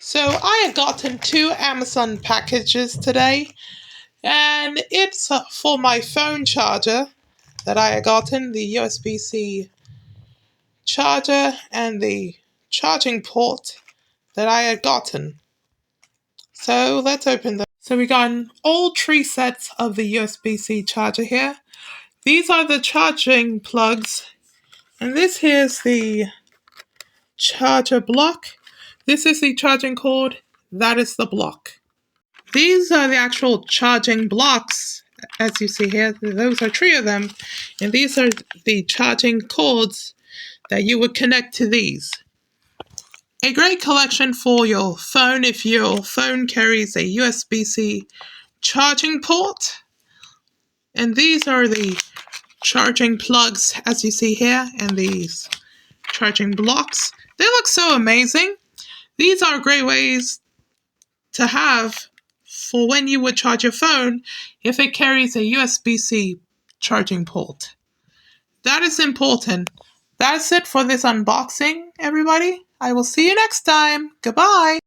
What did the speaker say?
So I had gotten 2 Amazon packages today, and it's for my phone charger that I had gotten, the USB-C charger and the charging port that I had gotten. So let's open them. So we got all 3 sets of the USB-C charger here. These are the charging plugs, and this here's the charger block. This is the charging cord. That is the block. These are the actual charging blocks, as you see here. Those are 3 of them. And these are the charging cords that you would connect to these. A great collection for your phone if your phone carries a USB-C charging port. And these are the charging plugs, as you see here, and these charging blocks. They look so amazing. These are great ways to have for when you would charge your phone if it carries a USB-C charging port. That is important. That's it for this unboxing, everybody. I will see you next time. Goodbye.